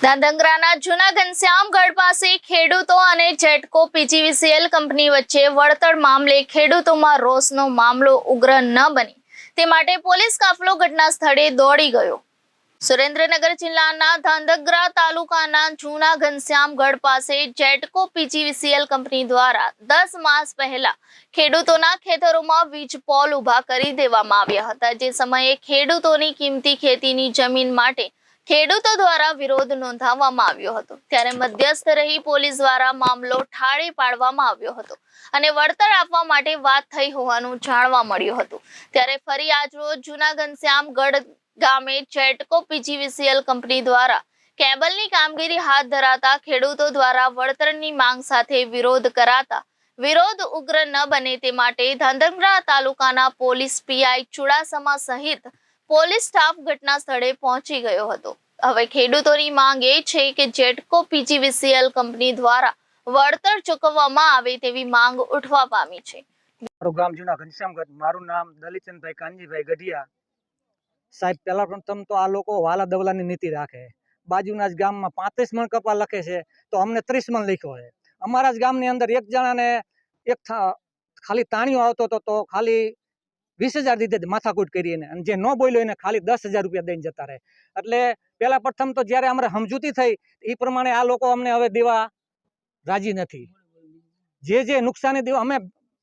ધાંગધ્રાના જૂના ઘનશ્યામગઢ પાસે ખેડૂતો અને જેટકો પીજીવીસીએલ કંપની વચ્ચે વળતર મામલે ખેડૂતોમાં રોષનો મામલો ઉગ્ર ન બને તે માટે પોલીસ કાફલો ઘટના સ્થળે દોડી ગયો। સુરેન્દ્રનગર જિલ્લાના ધાંગધ્રા તાલુકાના જૂના ઘનશ્યામગઢ પાસે જેટકો પીજીવીસીએલ કંપની દ્વારા 10 માસ પહેલા ખેડૂતોના ખેતરોમાં વીજ પોલ ઊભા કરી દેવામાં આવ્યા હતા। જે સમયે ખેડૂતોની કિંમતી ખેતીની જમીન માટે ખેડૂતો દ્વારા વિરોધ નોંધાવવામાં આવ્યો હતો। ત્યારે મધ્યસ્થ રહી પોલીસ દ્વારા મામલો ઠાળે પાડવામાં આવ્યો હતો અને વળતર આપવા માટે વાત થઈ હોવાનું જાણવા મળ્યું હતું। ત્યારે ફરી આજરોજ જૂના ઘનશ્યામગઢ ગામે જેટકો પીજીવીસીએલ કંપની દ્વારા કેબલની કામગીરી હાથ ધરાતા ખેડૂતો દ્વારા વળતરની માંગ સાથે વિરોધ કરાતા વિરોધ ઉગ્ર ન બને તે માટે ધાંગધ્રા તાલુકાના પોલીસ પીઆઈ ચુડાસમા સહિત પોલીસ સ્ટાફ ઘટના સ્થળે પહોંચી ગયો હતો। હવે ખેડૂતોની માંગ એ છે કે જેટકો પીજીવીસીએલ કંપની દ્વારા વળતર ચૂકવવામાં આવે તેવી માંગ ઉઠવા પામી છે। મારું ગામ જૂના ઘનશ્યામગઢ, મારું નામ દલીચંદભાઈ કાનજીભાઈ ગઢિયા સાહેબ। પહેલા પ્રથમ તો આ લોકો વાલા દવલાની નીતિ રાખે। બાજુના જ ગામમાં 35 મણ કપા લખે છે તો અમને 30 મણ લખ્યો છે। અમારા જ ગામની અંદર એક જણાને એક ખાલી તાણિયો આવતો હતો તો ખાલી 20,000 દીધે માથાકૂટ કરીને, અને જે ન બોલ્યો એને ખાલી 10,000 રૂપિયા દઈને જતા રહે। એટલે પહેલા પ્રથમ તો જ્યારે અમારે સમજૂતી થઈ એ પ્રમાણે આ લોકો અમને હવે દેવા રાજી નથી। જે નુકસાની દેવા અમે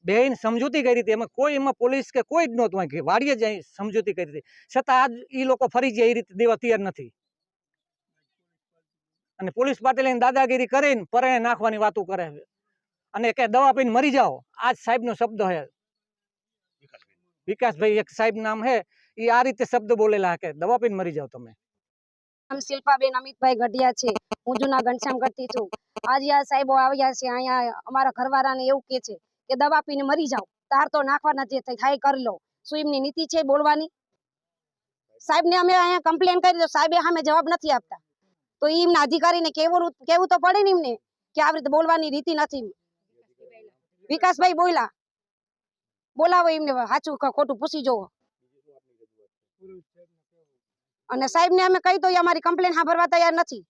બેન સમજૂતી કરી હતી, એમાં કોઈ એમાં પોલીસ કે કોઈ જ નહોતું, કે વાડીએ જ સમજૂતી કરી હતી, છતાં આજ એ લોકો ફરી જાય એ રીતે દેવા તૈયાર નથી। અને પોલીસ પાર્ટી લઈને દાદાગીરી કરીને પરે નાખવાની વાતો કરે છે અને કે દવા પીને મરી જાઓ। આ જ સાહેબનો શબ્દ છે, વિકાસભાઈ એક સાહેબ નામ છે, એ આ રીતે શબ્દ બોલેલા કે દવા પીને મરી જાઓ તમે। નામ શિલ્પાબેન અમિતભાઈ ગઢિયા છે, હું જૂના ઘનશ્યામગઢ થી છું। આજે આ સાહેબો આવ્યા છે અહીંયા, અમારા ઘરવાળાને એવું કે છે કે દવા પીને મરી જાઓ, તાર તો નાખવાના જે થાય કરી લો। શું એમની નીતિ છે બોલવાની? સાહેબને અમે અહીંયા કમ્પ્લેન કરી તો સાહેબે સામે જવાબ નથી આપતા, તો એમના અધિકારીને કેવું તો પડે ને એમને કે આવી રીતે બોલવાની રીતિ નથી। વિકાસભાઈ બોલાવો એમને, સાચું ખોટું પૂછી જોવો। અને સાહેબને અમે કહી તો અમારી કમ્પ્લેન સાંભળવા તૈયાર નથી,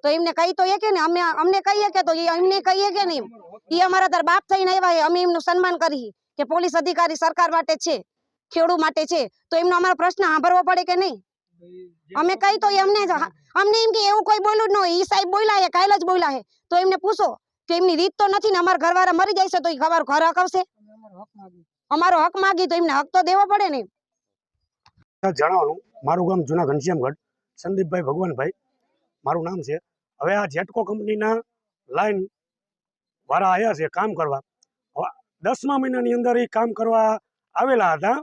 તો એમને કહી તો કે ને અમને કહીએ કે તો એમને કહીએ કે નહીં, એ અમારા તાર બાપ થઈને આવ્યા, અમે એમનું સન્માન કરી કે પોલીસ અધિકારી સરકાર માટે છે, ખેડૂત માટે છે, તો એમનો અમારો પ્રશ્ન સાંભળવો પડે કે નહીં? અમે કહી તો અમને એમ કે એવું કોઈ બોલું જ ન, એ સાહેબ બોલ્યા છે, કાલે જ બોલ્યા છે, તો એમને પૂછો કે એમની રીત તો નથી ને, અમારા ઘરવાળા મરી જાય છે તો એ અમારું ઘર હક આવશે? અમારો હક માગી તો એમને હક તો દેવો પડે ને। જણાવવાનું, મારું ગામ જૂના ઘનશ્યામગઢ, સંદીપભાઈ ભગવાનભાઈ મારું નામ છે। હવે આ જેટકો કંપનીના લાઈન વાળા આવ્યા છે કામ કરવા। 10મા મહિનાની અંદર એ કામ કરવા આવેલા હતા।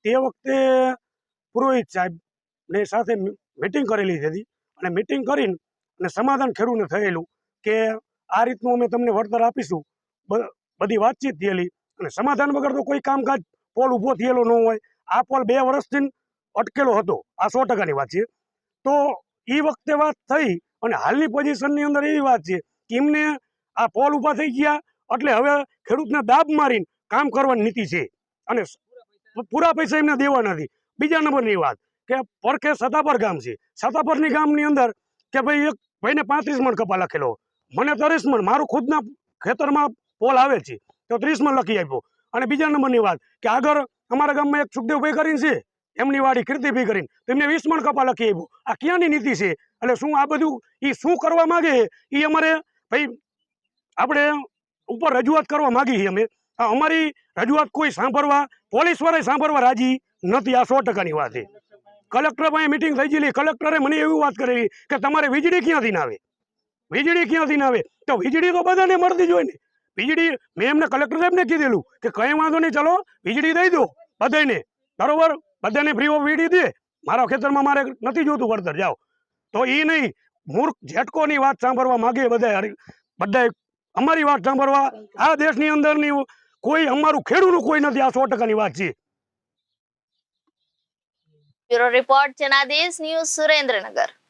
તે વખતે પુરોહિત સાહેબ ને સાથે મિટિંગ કરેલી હતી, અને મિટિંગ કરીને અને સમાધાન ખેડૂતને થયેલું કે આ રીતનું અમે તમને વળતર આપીશું, બધી વાતચીત થયેલી, અને સમાધાન વગર તો કોઈ કામકાજ પોલ ઊભો થયેલો ન હોય। આ પોલ 2 વર્ષથી અટકેલો હતો, આ 100%ની વાત છે। તો એ વખતે વાત થઈ, અને હાલની પોઝિશનની અંદર એવી વાત છે કે એમને આ પોલ ઊભા થઈ ગયા એટલે હવે ખેડૂતને દાબ મારીને કામ કરવાની નીતિ છે, અને પૂરા પૈસા એમને દેવા નથી। બીજા નંબરની વાત કે પરખે સતાપર ગામ છે, સતાપરની ગામની અંદર કે ભાઈ એક ભાઈને 35 મણ કપા લખેલો, મને 30 મણ, મારું ખુદના ખેતરમાં પોલ આવે છે તો 30 મણ લખી આપ્યો। અને બીજા નંબરની વાત કે આગળ અમારા ગામમાં એક સુખદેવભાઈ કરીને છે, એમની વાડી કીર્તિભાઈ કરીને, તેમને 20 મણ કપા લખી આપ્યો। આ ક્યાંની નીતિ છે? એટલે શું આ બધું એ શું કરવા માગે એ અમારે ભાઈ આપણે ઉપર રજૂઆત કરવા માગી છીએ અમે। અમારી રજૂઆત કોઈ સાંભળવા, પોલીસ વાળા સાંભળવા રાજી નથી, આ 100%ની વાત છે। કલેક્ટર પાસે મિટિંગ થઈ ગયેલી, કલેક્ટરે મને એવી વાત કરેલી કે તમારે વીજળી ક્યાંથી ના આવે, વીજળી ક્યાંથી ના આવે? તો વીજળી તો બધાને મળતી જ હોય ને। વીજળી મેં એમને કલેક્ટર સાહેબને કીધેલું કે કંઈ વાંધો નહીં, ચલો વીજળી દઈ દો બધાને, બરોબર, બધાને ફ્રી ઓફ વીજળી દે, મારા ખેતરમાં મારે નથી જોતું વળતર, જાઓ। તો એ નહીં, મૂર્ખ જેટકોની વાત સાંભળવા માગે બધા અમારી વાત સાંભળવા આ દેશની અંદરની કોઈ અમારું ખેડૂતનું કોઈ નથી, આ 100%ની વાત છે। Bureau report Janadesh news, Surendranagar.